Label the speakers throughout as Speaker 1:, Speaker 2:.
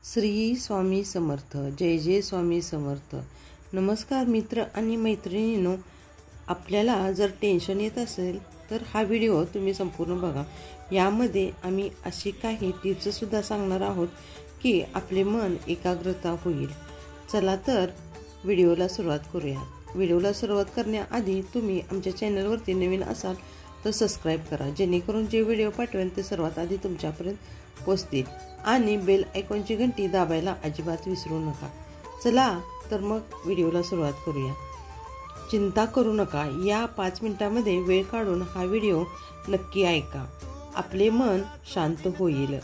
Speaker 1: श्री स्वामी समर्थ. जय जय स्वामी समर्थ. नमस्कार मित्र आणि मैत्रिणींनो, आपल्याला जर टेन्शन येत असेल तर हा व्हिडिओ तुम्ही संपूर्ण बघा. यामध्ये आम्ही अशी काही टिप्ससुद्धा सांगणार आहोत की आपले मन एकाग्रता होईल. चला तर व्हिडिओला सुरुवात करूया. व्हिडिओला सुरुवात करण्याआधी तुम्ही आमच्या चॅनलवरती नवीन असाल तर सबस्क्राईब करा, जेणेकरून जे व्हिडिओ पाठवेल ते सर्वात आधी तुमच्यापर्यंत पोहोचतील. आणि बेल आयकॉनची घंटी दाबायला अजिबात विसरू नका. चला तर मग व्हिडिओला सुरुवात करूया. चिंता करू नका. या 5 मिनिटांमध्ये वेळ काढून हा व्हिडिओ नक्की ऐका. आपले मन शांत होईल.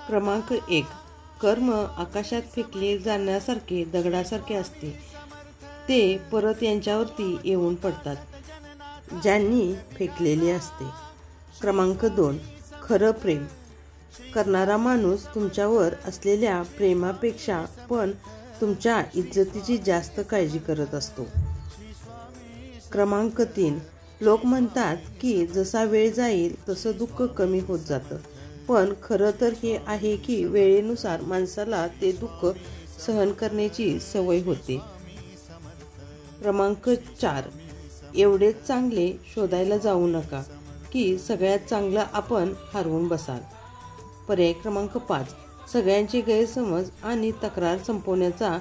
Speaker 1: क्रमांक 1. कर्म आकाशात फेकले जाण्यासारखे दगडासारखे असते. ते परत यांच्यावरती येऊन पडतात ज्यांनी फेकलेले असते. क्रमांक 2. खरं प्रेम करणारा माणूस तुमच्यावर असलेल्या प्रेमापेक्षा पण तुमच्या इज्जतीची जास्त काळजी करत असतो. क्रमांक 3. लोक म्हणतात की जसा वेळ जाईल तसं दुःख कमी होत जातं, पण खरं तर हे आहे की वेळेनुसार माणसाला ते दुःख सहन करण्याची सवय होते. क्रमांक 4. एवढेच चांगले शोधायला जाऊ नका की सगळ्यात चांगलं आपण हरवून बसाल. पर्याय क्रमांक 5. सगळ्यांचे गैरसमज आणि तक्रार संपवण्याचा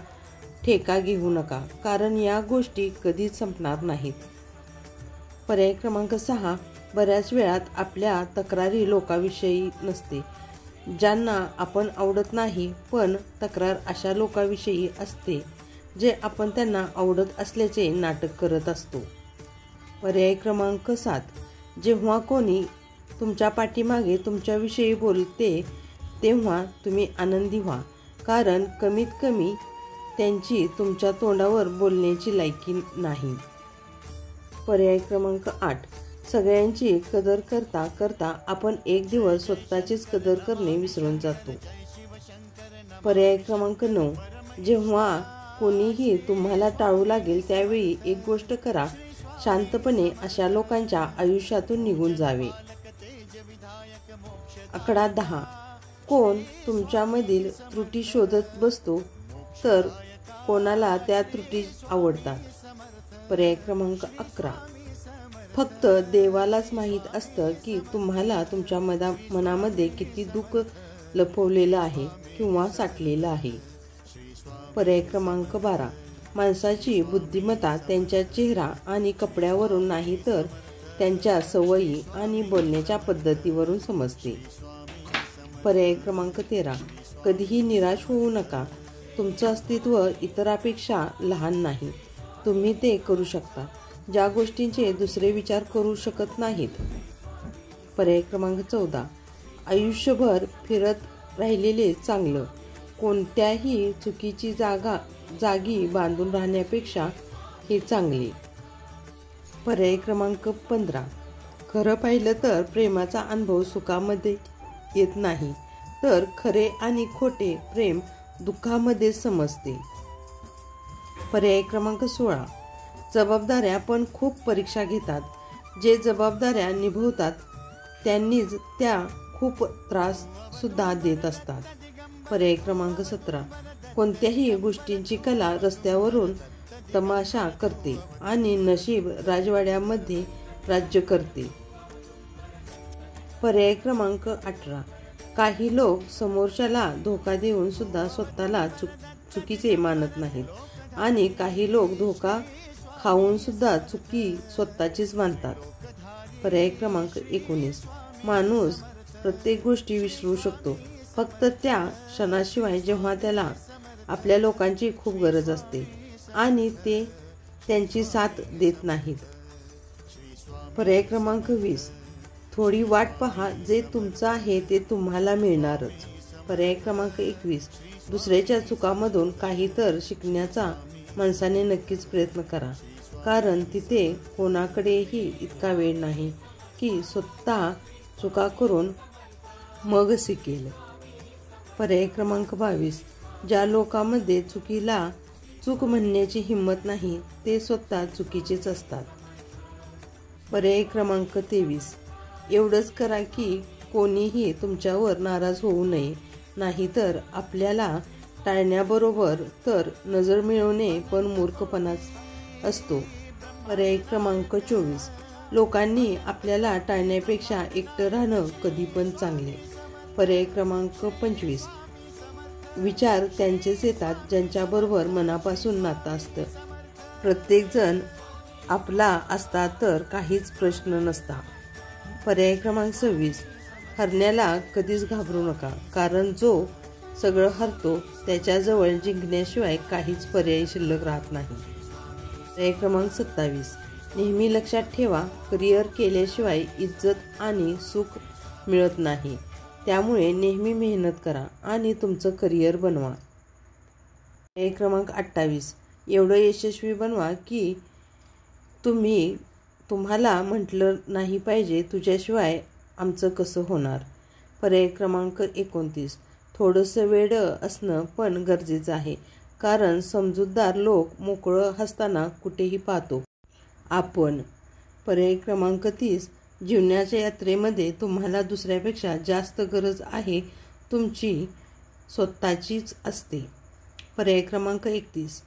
Speaker 1: ठेका घेऊ नका, कारण या गोष्टी कधीच संपणार नाहीत. पर्याय क्रमांक 6. बऱ्याच वेळात आपल्या तक्रारी लोकांविषयी नसते ज्यांना आपण आवडत नाही, पण तक्रार अशा लोकांविषयी असते जे आपण त्यांना आवडत असल्याचे नाटक करत असतो. पर्याय क्रमांक 7. जेव्हा कोणी तुमच्या पाठीमागे तुमच्याविषयी बोलते तेव्हा तुम्ही आनंदी व्हा, कारण कमीत कमी त्यांची तुमच्या तोंडावर बोलण्याची लायकी नाही. पर्याय क्रमांक 8. सगळ्यांची कदर करता करता आपण एक दिवस स्वतःचीच कदर करणे विसरून जातो. पर्याय क्रमांक 9. जेव्हा कोणीही तुम्हाला टाळू लागेल त्यावेळी एक गोष्ट करा, शांतपणे अशा लोकांच्या आयुष्यातून निघून जावे. आकडा 10. कोण तुमच्यामधील त्रुटी शोधत बसतो तर कोणाला त्या त्रुटी आवडतात. पर्याय क्रमांक 11. फक्त देवालाच माहीत असतं की तुम्हाला तुमच्या मनामध्ये किती दुःख लपवलेलं आहे किंवा साठलेलं आहे. पर्याय क्रमांक 12. माणसाची बुद्धिमत्ता त्यांच्या चेहरा आणि कपड्यावरून नाही तर त्यांच्या सवयी आणि बोलण्याच्या पद्धतीवरून समजते. पर्याय क्रमांक 13. कधीही निराश होऊ नका. तुमचं अस्तित्व इतरांपेक्षा लहान नाही. तुम्ही ते करू शकता ज्या गोष्टींचे दुसरे विचार करू शकत नाहीत. पर्याय क्रमांक 14. आयुष्यभर फिरत राहिलेले चांगलं. कोणत्याही चुकीची जागी बांधून राहण्यापेक्षा हे चांगले. पर्याय क्रमांक 15. खरं पाहिलं तर प्रेमाचा अनुभव सुखामध्ये येत नाही, तर खरे आणि खोटे प्रेम दुःखामध्ये समजते. पर्याय क्रमांक 16. जबाबदाऱ्या पण खूप परीक्षा घेतात. जे जबाबदाऱ्या निभवतात त्यांनीच त्या खूप त्रास सुद्धा देत असतात. पर्याय क्रमांक 17. कोणत्याही गोष्टींची कला रस्त्यावरून तमाशा करते आणि नशीब राजवाड्यामध्ये राज्य करते. पर्याय क्रमांक 18. काही लोक समोरच्याला धोका देऊन सुद्धा स्वतःला चुकीचे मानत नाहीत आणि काही लोक धोका खाऊन सुद्धा चुकी स्वतःचीच मानतात. पर्याय क्रमांक 19. माणूस प्रत्येक गोष्टी विसरू शकतो फक्त त्या क्षणाशिवाय जेव्हा त्याला आपल्या लोकांची खूप गरज असते आणि ते त्यांची साथ देत नाहीत. पर्याय क्रमांक 20. थोडी वाट पहा, जे तुमचं आहे ते तुम्हाला मिळणारच. पर्याय क्रमांक 21. दुसऱ्याच्या चुकांमधून काही तर शिकण्याचा माणसाने नक्कीच प्रयत्न करा, कारण तिथे कोणाकडेही इतका वेळ नाही की स्वतः चुका करून मग शिकेल. पर्याय क्रमांक 22. ज्या लोकांमध्ये चुकीला चूक म्हणण्याची हिंमत नाही ते स्वतः चुकीचेच असतात. पर्याय क्रमांक 23. एवढंच करा की कोणीही तुमच्यावर नाराज होऊ नये नाहीतर आपल्याला टाळण्याबरोबर तर नजर मिळवणे पण मूर्खपणाच असतो. पर्याय क्रमांक 24. लोकांनी आपल्याला टाळण्यापेक्षा एकटं राहणं कधी पण चांगले. पर्याय क्रमांक 25. विचार त्यांचेच येतात ज्यांच्याबरोबर मनापासून नातं असतं. प्रत्येकजण आपला असता तर काहीच प्रश्न नसता. पर्याय क्रमांक 26. हरण्याला कधीच घाबरू नका, कारण जो सगळं हरतो त्याच्याजवळ जिंकण्याशिवाय काहीच पर्याय शिल्लक राहत नाही. पर्याय क्रमांक 27. नेहमी लक्षात ठेवा, करिअर केल्याशिवाय इज्जत आणि सुख मिळत नाही. त्यामुळे नेहमी मेहनत करा आणि तुमचं करिअर बनवा. पर्याय क्रमांक 28. एवढं यशस्वी बनवा की तुम्हाला म्हटलं नाही पाहिजे, तुझ्याशिवाय आमचं कसं होणार. पर्याय क्रमांक 29. थोडंसं वेडं असणं पण गरजेचं आहे, कारण समजूतदार लोक मोकळं हसताना कुठेही पाहतो आपण. पर्याय क्रमांक 30. जीवनाच्या यात्रेमध्ये तुम्हाला दुसऱ्यापेक्षा जास्त गरज आहे तुमची स्वतःचीच असते. पर्याय क्रमांक 31.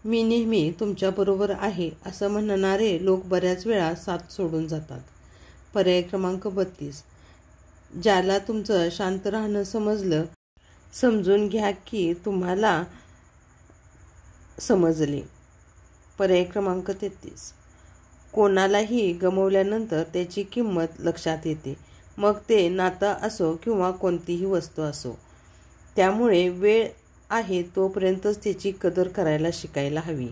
Speaker 1: मी नेहमी तुमच्याबरोबर आहे असं म्हणणारे लोक बऱ्याच वेळा साथ सोडून जातात. पर्याय क्रमांक 32. ज्याला तुमचं शांत राहणं समजलं, समजून घ्या की तुम्हाला समजले. पर्याय क्रमांक 33. कोणालाही गमावल्यानंतर त्याची किंमत लक्षात येते, मग ते नातं असो किंवा कोणतीही वस्तू असो. त्यामुळे वेळ आहे तोपर्यंतच त्याची कदर करायला शिकायला हवी,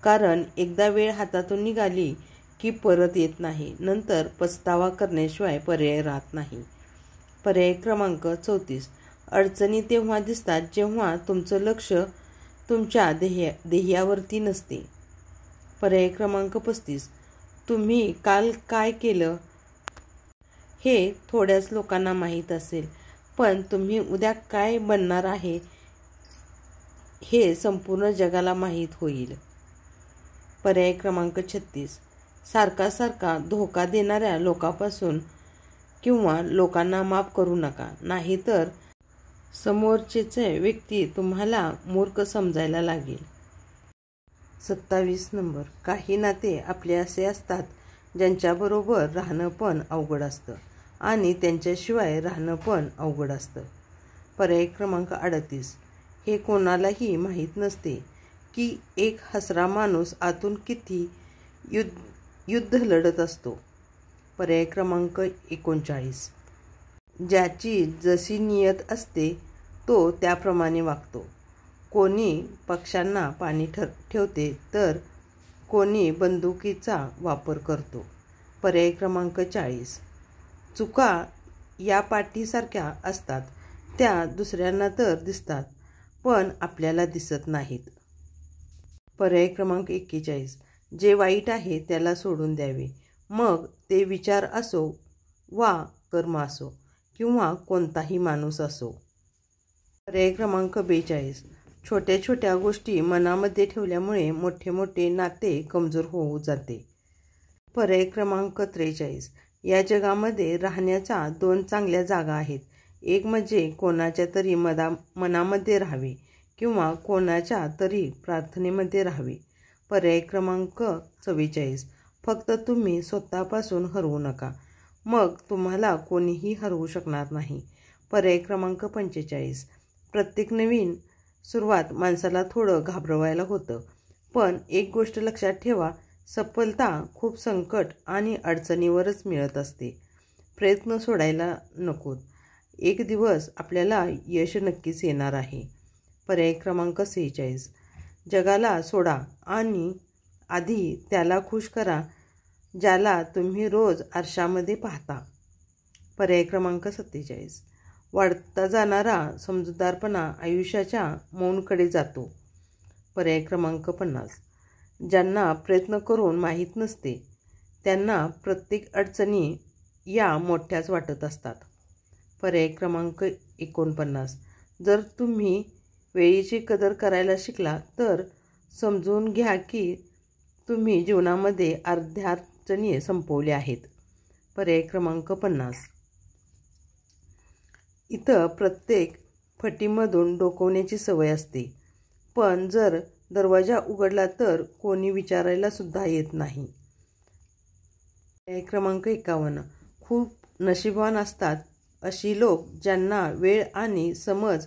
Speaker 1: कारण एकदा वेळ हातातून निघाली की परत येत नाही. नंतर पछतावा करण्याशिवाय पर्याय राहत नाही. पर्याय क्रमांक 34. अडचणी तेव्हा दिसतात जेव्हा तुमचं लक्ष तुमच्या ध्येयावरती नसते. पर्याय क्रमांक 35. तुम्ही काल काय केलं हे थोड्याच लोकांना माहीत असेल, पण तुम्ही उद्या काय बनणार आहे हे संपूर्ण जगाला माहीत होईल. पर्याय क्रमांक 36. सारखा धोका देणाऱ्या लोकांपासून किंवा लोकांना माफ करू नका, नाहीतर समोरचेच व्यक्ती तुम्हाला मूर्ख समजायला लागेल. 27 नंबर. काही नाते आपले असे असतात ज्यांच्याबरोबर राहणं पण अवघड असतं आणि त्यांच्याशिवाय राहणं पण अवघड असतं. पर्याय क्रमांक 38. हे कोणालाही माहीत नसते की एक हसरा माणूस आतून किती युद्ध लढत असतो. पर्याय क्रमांक 39. ज्याची जशी नियत असते तो त्याप्रमाणे वागतो. कोणी पक्ष्यांना पाणी ठेवते तर कोणी बंदुकीचा वापर करतो. पर्याय क्रमांक 40. चुका या पाठीसारख्या असतात, त्या दुसऱ्यांना तर दिसतात पण आपल्याला दिसत नाहीत. पर्याय क्रमांक 41. जे वाईट आहे त्याला सोडून द्यावे, मग ते विचार असो वा कर्म असो किंवा कोणताही माणूस असो. पर्याय क्रमांक 42. छोट्या छोट्या गोष्टी मनामध्ये ठेवल्यामुळे मोठे नाते कमजोर होऊ जाते. पर्याय क्रमांक 43. या जगामध्ये राहण्याच्या 2 चांगल्या जागा आहेत. एक म्हणजे कोणाच्या तरी मनामध्ये राहावे किंवा कोणाच्या तरी प्रार्थनेमध्ये राहावे. पर्याय क्रमांक 44. फक्त तुम्ही स्वतःपासून हरवू नका, मग तुम्हाला कोणीही हरवू शकणार नाही. पर्याय क्रमांक 45. प्रत्येक नवीन सुरुवात माणसाला थोडं घाबरवायला होतं, पण एक गोष्ट लक्षात ठेवा, सफलता खूप संकट आणि अडचणीवरच मिळत असते. प्रयत्न सोडायला नकोत. एक दिवस आपल्याला यश नक्कीच येणार आहे. पर्याय क्रमांक 46. जगाला सोडा आणि आधी त्याला खुश करा ज्याला तुम्ही रोज आरशामध्ये पाहता. पर्याय क्रमांक 47. वाढता जाणारा समजूतदारपणा आयुष्याच्या मौनकडे जातो. पर्याय क्रमांक 50. ज्यांना प्रयत्न करून माहीत नसते त्यांना प्रत्येक अडचणी या मोठ्याच वाटत असतात. पर्याय क्रमांक 49. जर तुम्ही वेळेची कदर करायला शिकला तर समजून घ्या की तुम्ही जीवनामध्ये अर्ध्या अडचणी संपवल्या आहेत. पर्याय क्रमांक 50. इथं प्रत्येक फटीमधून डोकावण्याची सवय असते, पण जर दरवाजा उघडला तर कोणी विचारायला सुद्धा येत नाही. पर्याय क्रमांक 51. खूप नशीबवान असतात अशी लोक ज्यांना वेळ आणि समज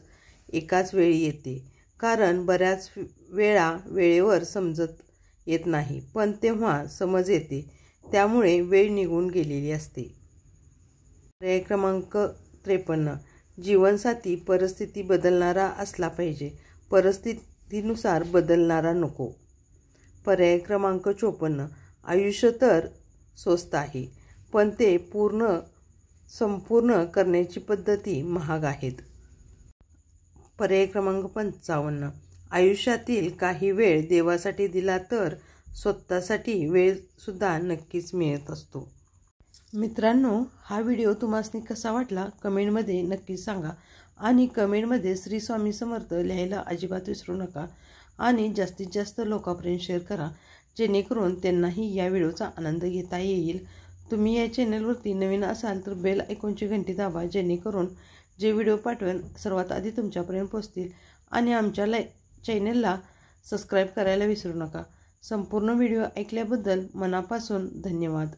Speaker 1: एकाच वेळी येते, कारण बऱ्याच वेळा वेळेवर समजत येत नाही, पण तेव्हा समज येते, त्यामुळे वेळ निघून गेलेली असते. पर्याय क्रमांक 53. जीवनसाथी परिस्थिती बदलणारा असला पाहिजे, परिस्थितीनुसार बदलणारा नको. पर्याय क्रमांक 54. आयुष्य तर स्वस्त आहे, पण ते संपूर्ण करण्याची पद्धती महाग आहेत. पर्याय क्रमांक 55. आयुष्यातील काही वेळ देवासाठी दिला तर स्वतःसाठी वेळ सुद्धा नक्कीच मिळत असतो. मित्रांनो, हा व्हिडिओ तुम्हाला कसा वाटला कमेंटमध्ये नक्की सांगा आणि कमेंटमध्ये श्री स्वामी समर्थ लिहायला अजिबात विसरू नका आणि जास्तीत जास्त लोकांपर्यंत शेअर करा, जेणेकरून त्यांनाही या व्हिडिओचा आनंद घेता येईल. तुम्ही या चॅनलवरती नवीन असाल तर बेल आयकॉनची घंटी दाबा, जेणेकरून जे व्हिडिओ पाठवेन सर्वात आधी तुमच्यापर्यंत पोहोचतील. आणि आमच्या चॅनलला सबस्क्राईब करायला विसरू नका. संपूर्ण व्हिडिओ ऐकल्याबद्दल मनापासून धन्यवाद.